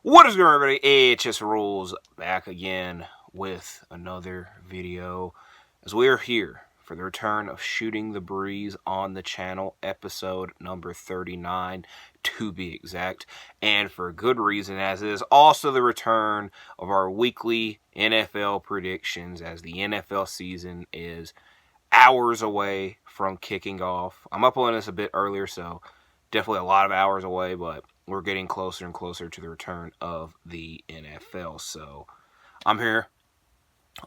What is going on, everybody? It's just Rules back again with another video as we are here for the return of Shooting the Breeze on the channel, episode number 39 to be exact, and for good reason, as it is also the return of our weekly NFL predictions as the NFL season is hours away from kicking off. I'm uploading this a bit earlier, so definitely a lot of hours away, but we're getting closer and closer to the return of the NFL. So I'm here.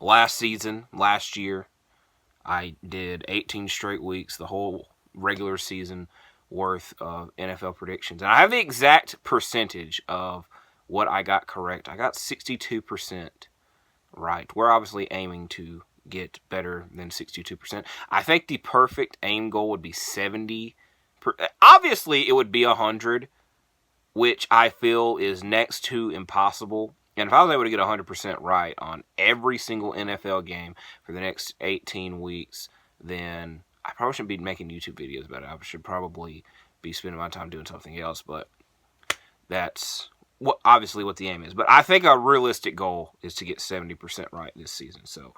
Last year, I did 18 straight weeks, the whole regular season worth of NFL predictions. And I have the exact percentage of what I got correct. I got 62% right. We're obviously aiming to get better than 62%. I think the perfect aim goal would be 70%. Obviously, it would be 100, which I feel is next to impossible. And if I was able to get 100% right on every single NFL game for the next 18 weeks, then I probably shouldn't be making YouTube videos about it. I should probably be spending my time doing something else, but that's obviously what the aim is. But I think a realistic goal is to get 70% right this season. So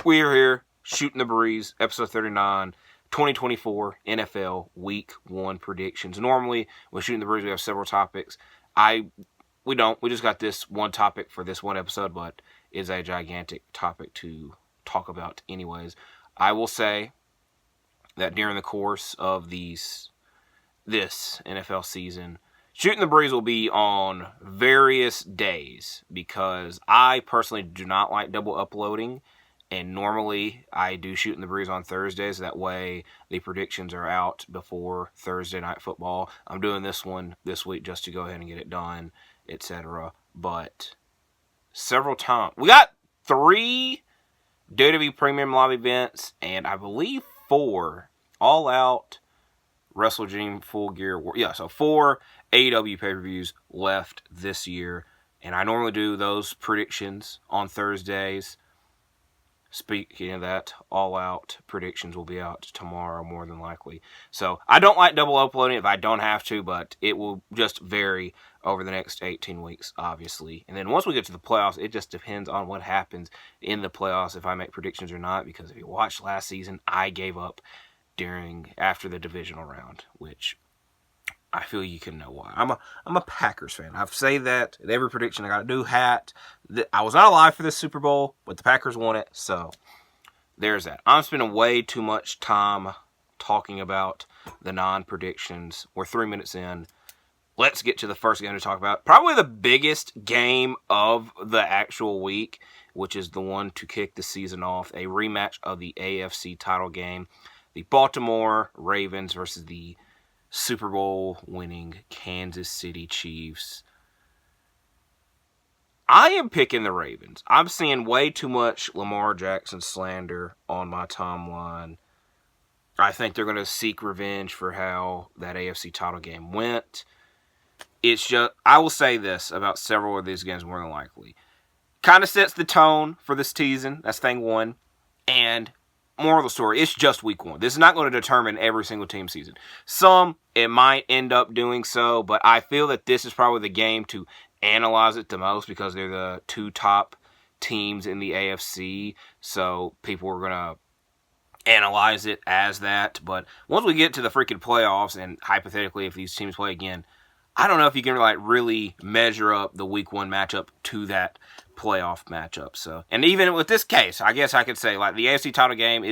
we're here, Shooting the Breeze, episode 39. 2024 NFL Week 1 predictions. Normally, when Shooting the Breeze, we have several topics. We don't. We just got this one topic for this one episode, but it's a gigantic topic to talk about anyways. I will say that during the course of this NFL season, Shooting the Breeze will be on various days because I personally do not like double uploading. And normally, I do Shooting the Breeze on Thursdays. That way, the predictions are out before Thursday Night Football. I'm doing this one this week just to go ahead and get it done, etc. But several times. We got 3 WWE Premium Live events, and I believe 4 All Out, Wrestle Dream, Full Gear. Yeah, so 4 AEW pay-per-views left this year. And I normally do those predictions on Thursdays. Speaking of that, All Out predictions will be out tomorrow, more than likely. So, I don't like double uploading if I don't have to, but it will just vary over the next 18 weeks, obviously. And then once we get to the playoffs, it just depends on what happens in the playoffs, if I make predictions or not, because if you watched last season, I gave up after the divisional round, which I feel you can know why. I'm a Packers fan. I've said that at every prediction. I got a new hat. I was not alive for this Super Bowl, but the Packers won it, so there's that. I'm spending way too much time talking about the non-predictions. We're 3 minutes in. Let's get to the first game to talk about. Probably the biggest game of the actual week, which is the one to kick the season off. A rematch of the AFC title game. The Baltimore Ravens versus the Super Bowl winning Kansas City Chiefs. I am picking the Ravens. I'm seeing way too much Lamar Jackson slander on my timeline. I think they're going to seek revenge for how that AFC title game went. It's just, I will say this about several of these games more than likely. Kind of sets the tone for this season. That's thing one. And moral of the story, it's just week 1. This is not going to determine every single team season. Some, it might end up doing so, but I feel that this is probably the game to analyze it the most because they're the 2 top teams in the AFC, so people are going to analyze it as that. But once we get to the freaking playoffs, and hypothetically if these teams play again, I don't know if you can really measure up the week 1 matchup to that playoff matchup. So, and even with this case, I guess I could say the AFC title game,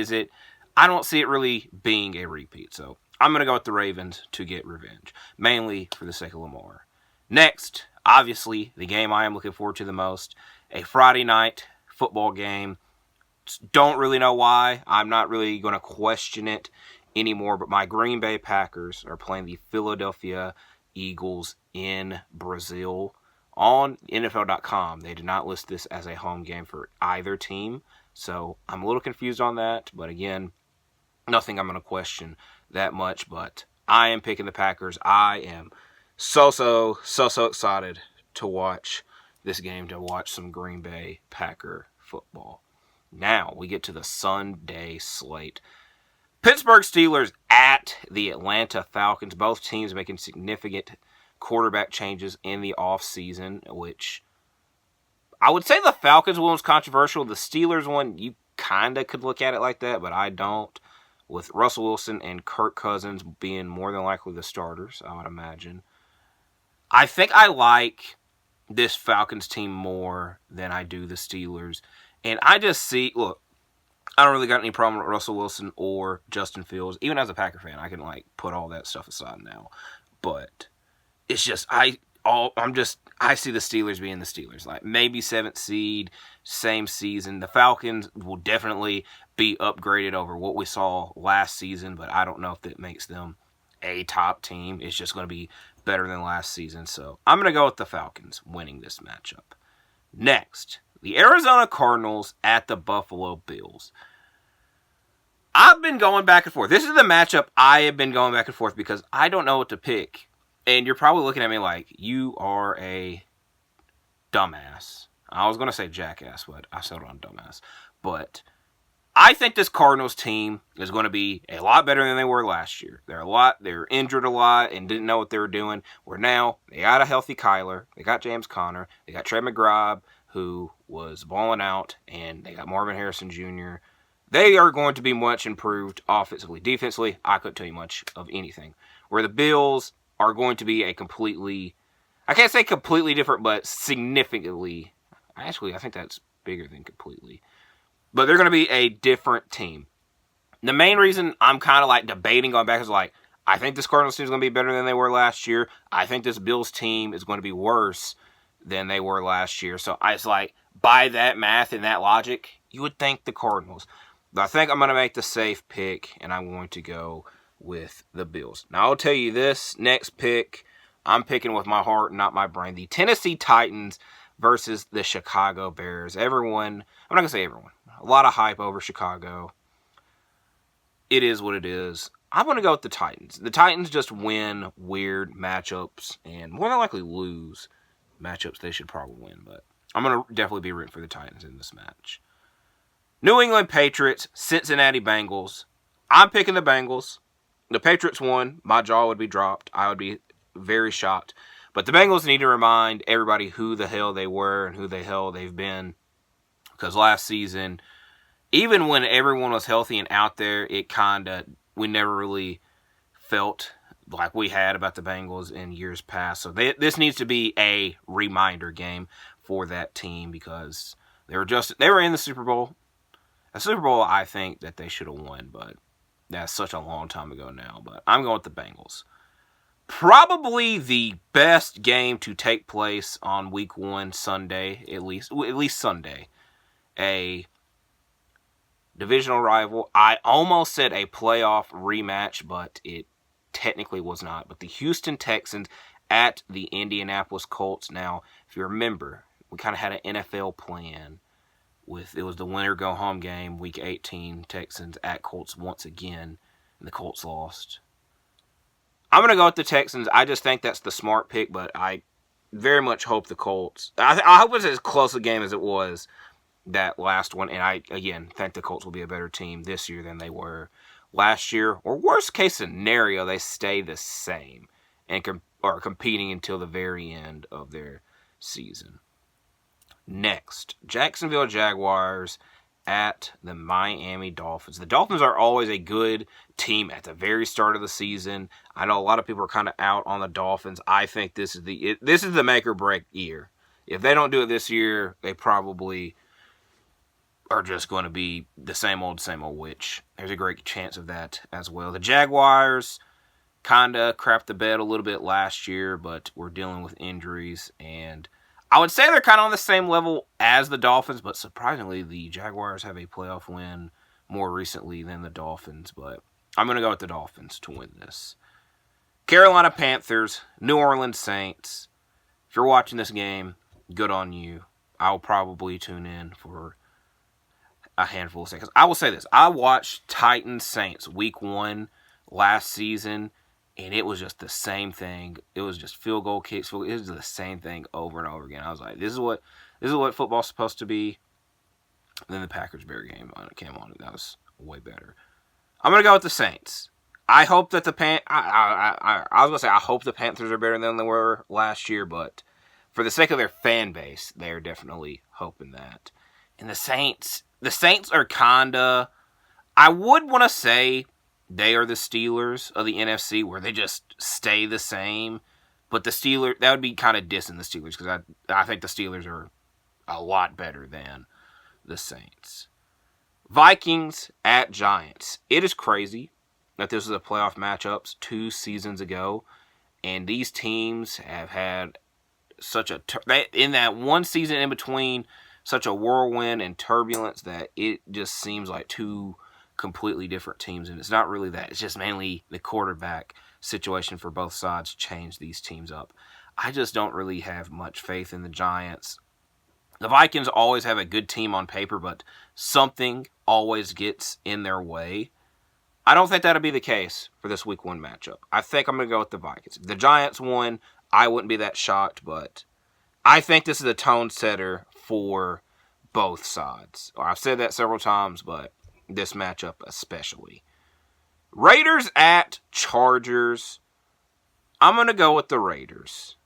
I don't see it really being a repeat. So I'm going to go with the Ravens to get revenge, mainly for the sake of Lamar. Next, obviously, the game I am looking forward to the most, a Friday night football game. Don't really know why. I'm not really going to question it anymore, but my Green Bay Packers are playing the Philadelphia Eagles in Brazil. On NFL.com, they did not list this as a home game for either team, so I'm a little confused on that, but again, nothing I'm going to question that much, but I am picking the Packers. I am so excited to watch this game, to watch some Green Bay Packer football. Now, we get to the Sunday slate. Pittsburgh Steelers at the Atlanta Falcons. Both teams making significant quarterback changes in the offseason, which I would say the Falcons one was controversial. The Steelers one, you kind of could look at it like that, but I don't. With Russell Wilson and Kirk Cousins being more than likely the starters, I would imagine. I think I like this Falcons team more than I do the Steelers. And I just see, look, I don't really got any problem with Russell Wilson or Justin Fields. Even as a Packer fan, I can put all that stuff aside now. But it's just I see the Steelers being the Steelers. Maybe 7th seed, same season. The Falcons will definitely be upgraded over what we saw last season, but I don't know if that makes them a top team. It's just going to be better than last season. So I'm going to go with the Falcons winning this matchup. Next, the Arizona Cardinals at the Buffalo Bills. I've been going back and forth. This is the matchup I have been going back and forth because I don't know what to pick. And you're probably looking at me like, you are a dumbass. I was going to say jackass, but I settled on dumbass. But I think this Cardinals team is going to be a lot better than they were last year. They're injured a lot and didn't know what they were doing. Where now they got a healthy Kyler, they got James Conner, they got Trey McBride, who was balling out, and they got Marvin Harrison Jr. They are going to be much improved offensively. Defensively, I couldn't tell you much of anything. Where the Bills are going to be a completely, I can't say completely different, but significantly, actually, I think that's bigger than completely. But they're going to be a different team. The main reason I'm kind of debating going back is I think this Cardinals team is going to be better than they were last year. I think this Bills team is going to be worse than they were last year. So it's by that math and that logic, you would think the Cardinals. But I think I'm going to make the safe pick, and I'm going to go with the Bills. Now, I'll tell you this next pick, I'm picking with my heart, not my brain. The Tennessee Titans versus the Chicago Bears. Everyone, I'm not going to say everyone, a lot of hype over Chicago. It is what it is. I'm going to go with the Titans. The Titans just win weird matchups and more than likely lose matchups they should probably win. But I'm going to definitely be rooting for the Titans in this match. New England Patriots, Cincinnati Bengals. I'm picking the Bengals. The Patriots won. My jaw would be dropped. I would be very shocked. But the Bengals need to remind everybody who the hell they were and who the hell they've been. Because last season, even when everyone was healthy and out there, we never really felt like we had about the Bengals in years past. So this needs to be a reminder game for that team because they were in the Super Bowl. A Super Bowl I think that they should have won, but that's such a long time ago now. But I'm going with the Bengals. Probably the best game to take place on Week 1 Sunday, at least Sunday. A divisional rival. I almost said a playoff rematch, but it technically was not. But the Houston Texans at the Indianapolis Colts. Now, if you remember, we kind of had an NFL plan. It was the winner go home game, Week 18, Texans at Colts once again, and the Colts lost. I'm going to go with the Texans. I just think that's the smart pick, but I very much hope the Colts. I hope it's as close a game as it was that last one, and I, again, think the Colts will be a better team this year than they were last year. Or worst case scenario, they stay the same and are competing until the very end of their season. Next, Jacksonville Jaguars at the Miami Dolphins. The Dolphins are always a good team at the very start of the season. I know a lot of people are kind of out on the Dolphins. I think this is the make or break year. If they don't do it this year, they probably are just going to be the same old, which there's a great chance of that as well. The Jaguars kind of crapped the bed a little bit last year, but we're dealing with injuries, and I would say they're kind of on the same level as the Dolphins, but surprisingly, the Jaguars have a playoff win more recently than the Dolphins, but I'm going to go with the Dolphins to win this. Carolina Panthers, New Orleans Saints. If you're watching this game, good on you. I'll probably tune in for a handful of seconds. I will say this. I watched Titans Saints Week 1 last season, and it was just the same thing. It was just field goal kicks. It was the same thing over and over again. I was like, this is what football's supposed to be. And then the Packers-Bear game came on. That was way better. I'm going to go with the Saints. I hope that I was gonna say I hope the Panthers are better than they were last year, but for the sake of their fan base, they're definitely hoping that. And the Saints are kinda. I would want to say they are the Steelers of the NFC, where they just stay the same. But the Steelers, that would be kind of dissing the Steelers, because I think the Steelers are a lot better than the Saints. Vikings at Giants. It is crazy that this was a playoff matchup 2 seasons ago, and these teams have had such a in that one season in between, such a whirlwind and turbulence that it just seems like two completely different teams. And it's not really that. It's just mainly the quarterback situation for both sides changed these teams up. I just don't really have much faith in the Giants. The Vikings always have a good team on paper, but something always gets in their way. I don't think that'll be the case for this week 1 matchup. I think I'm going to go with the Vikings. If the Giants won, I wouldn't be that shocked, but I think this is a tone setter for both sides. I've said that several times, but this matchup especially. Raiders at Chargers. I'm going to go with the Raiders.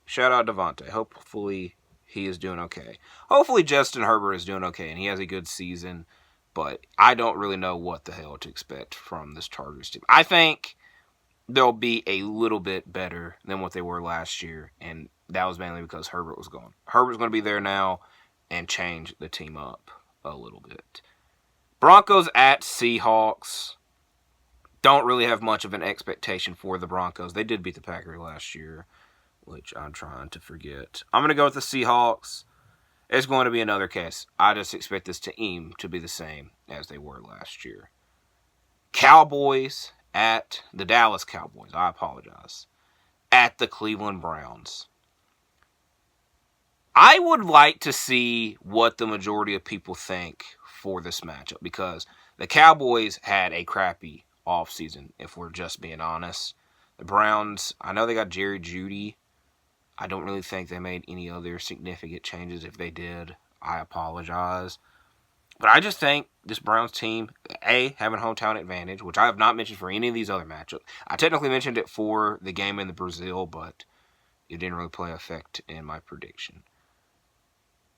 Shout out Devontae. Hopefully he is doing okay. Hopefully Justin Herbert is doing okay and he has a good season, but I don't really know what the hell to expect from this Chargers team. I think they'll be a little bit better than what they were last year, and that was mainly because Herbert was gone. Herbert's going to be there now and change the team up a little bit. Broncos at Seahawks. Don't really have much of an expectation for the Broncos. They did beat the Packers last year, which I'm trying to forget. I'm going to go with the Seahawks. It's going to be another case. I just expect this team to be the same as they were last year. Cowboys at the Dallas Cowboys. I apologize. At the Cleveland Browns. I would like to see what the majority of people think for this matchup, because the Cowboys had a crappy offseason, if we're just being honest. The Browns, I know they got Jerry Jeudy. I don't really think they made any other significant changes. If they did, I apologize. But I just think this Browns team, having hometown advantage, which I have not mentioned for any of these other matchups. I technically mentioned it for the game in the Brazil, but it didn't really play effect in my prediction.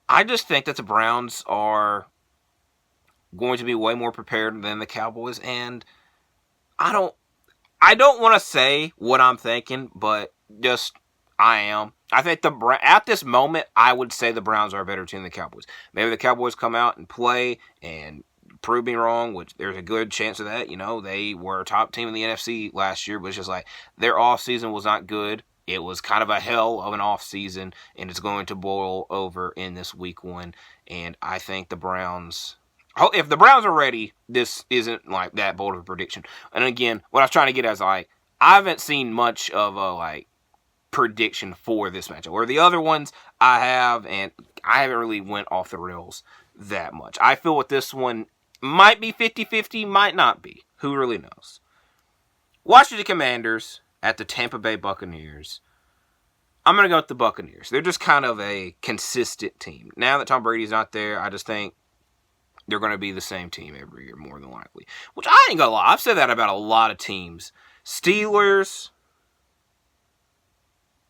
I just think that the Browns are going to be way more prepared than the Cowboys, and I don't want to say what I'm thinking, but just I am. I think at this moment, I would say the Browns are a better team than the Cowboys. Maybe the Cowboys come out and play and prove me wrong, which there's a good chance of that. You know, they were a top team in the NFC last year, but it's just like their offseason was not good. It was kind of a hell of an offseason, and it's going to boil over in this week 1. And I think the Browns, if the Browns are ready, this isn't like that bold of a prediction. And again, what I was trying to get at is I haven't seen much of a prediction for this matchup. Or the other ones I have, and I haven't really went off the rails that much. I feel with this one might be 50-50, might not be. Who really knows? Washington Commanders at the Tampa Bay Buccaneers. I'm going to go with the Buccaneers. They're just kind of a consistent team. Now that Tom Brady's not there, I just think they're going to be the same team every year, more than likely. Which I ain't going to lie. I've said that about a lot of teams. Steelers,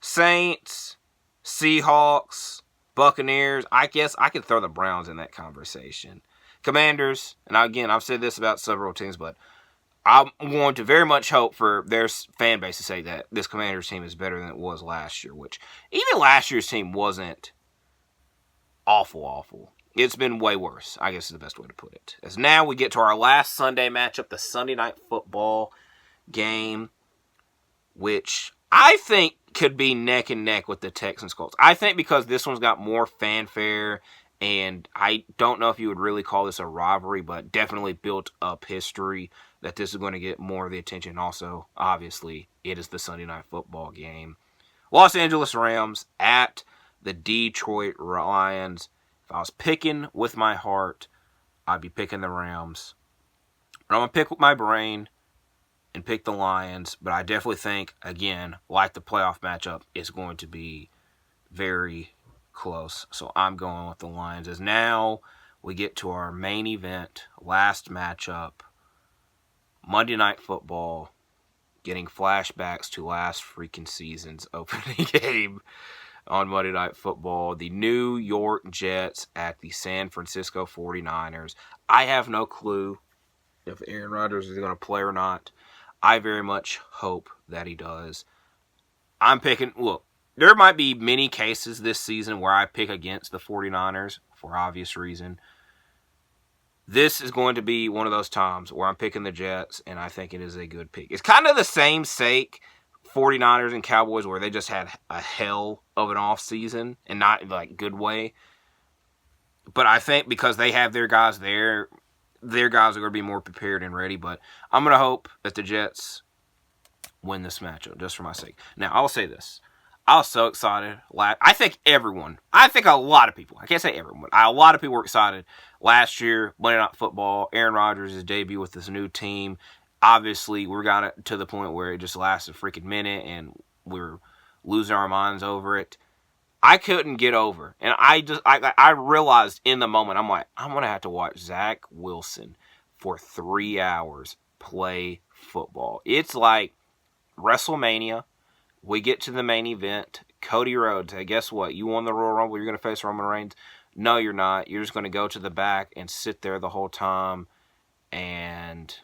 Saints, Seahawks, Buccaneers. I guess I could throw the Browns in that conversation. Commanders, and again, I've said this about several teams, but I'm going to very much hope for their fan base to say that this Commanders team is better than it was last year, which even last year's team wasn't awful. It's been way worse, I guess is the best way to put it. As now we get to our last Sunday matchup, the Sunday Night Football game, which I think could be neck and neck with the Texans Colts. I think because this one's got more fanfare, and I don't know if you would really call this a rivalry, but definitely built up history, that this is going to get more of the attention. Also, obviously, it is the Sunday Night Football game. Los Angeles Rams at the Detroit Lions. If I was picking with my heart, I'd be picking the Rams. But I'm going to pick with my brain and pick the Lions. But I definitely think, again, like the playoff matchup, it's going to be very close. So I'm going with the Lions. As now we get to our main event, last matchup, Monday Night Football, getting flashbacks to last freaking season's opening game on Monday Night Football. The New York Jets at the San Francisco 49ers. I have no clue if Aaron Rodgers is going to play or not. I very much hope that he does. I'm picking, look, there might be many cases this season where I pick against the 49ers for obvious reason. This is going to be one of those times where I'm picking the Jets, and I think it is a good pick. It's kind of the same sake 49ers and Cowboys where they just had a hell of an offseason, and not in like good way. But I think because they have their guys there, their guys are going to be more prepared and ready. But I'm going to hope that the Jets win this matchup, just for my sake. Now, I'll say this. I was so excited. I think a lot of people, I can't say everyone, but a lot of people were excited last year, Monday Night Football, Aaron Rodgers' debut with this new team. Obviously, we got it to the point where it just lasted a freaking minute, and we were losing our minds over it. I couldn't get over, and I realized in the moment, I'm like, I'm going to have to watch Zach Wilson for 3 hours play football. It's like WrestleMania. We get to the main event. Cody Rhodes, hey, guess what? You won the Royal Rumble. You're going to face Roman Reigns. No, you're not. You're just going to go to the back and sit there the whole time. And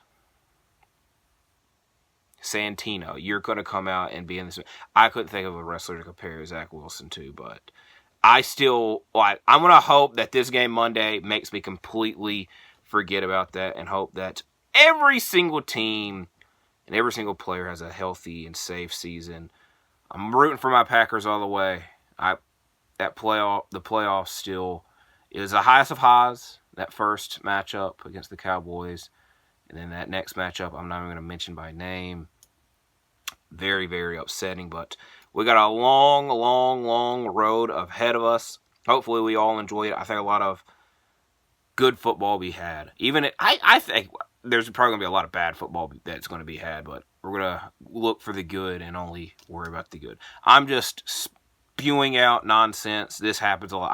Santino, you're going to come out and be in this. I couldn't think of a wrestler to compare Zach Wilson to, but I'm going to hope that this game Monday makes me completely forget about that and hope that every single team and every single player has a healthy and safe season. I'm rooting for my Packers all the way. The playoffs still is the highest of highs. That first matchup against the Cowboys, and then that next matchup, I'm not even going to mention by name. Very, very upsetting, but we got a long, long, long road ahead of us. Hopefully, we all enjoy it. I think a lot of good football will be had. I think there's probably going to be a lot of bad football that's going to be had, but we're going to look for the good and only worry about the good. I'm just spewing out nonsense. This happens a lot.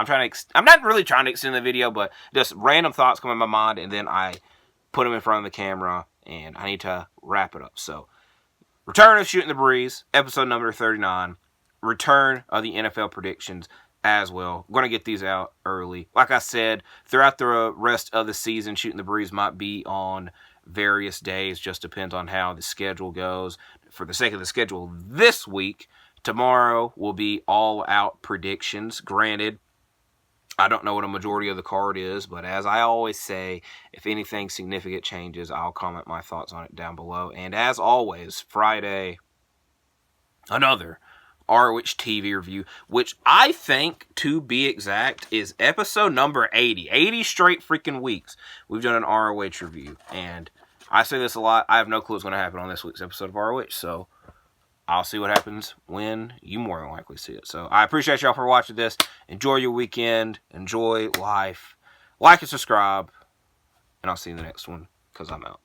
I'm not really trying to extend the video, but just random thoughts come in my mind, and then I put them in front of the camera, and I need to wrap it up. So, return of Shooting the Breeze, episode number 39. Return of the NFL predictions as well. I'm going to get these out early. Like I said, throughout the rest of the season, Shooting the Breeze might be on various days. Just depends on how the schedule goes. For the sake of the schedule this week, tomorrow will be all-out predictions. Granted, I don't know what a majority of the card is, but as I always say, if anything significant changes, I'll comment my thoughts on it down below. And as always, Friday, another ROH TV review, which I think, to be exact, is episode number 80. 80 straight freaking weeks we've done an ROH review. And I say this a lot. I have no clue what's going to happen on this week's episode of ROH, so I'll see what happens when you more than likely see it. So I appreciate y'all for watching this. Enjoy your weekend. Enjoy life. Like and subscribe. And I'll see you in the next one, because I'm out.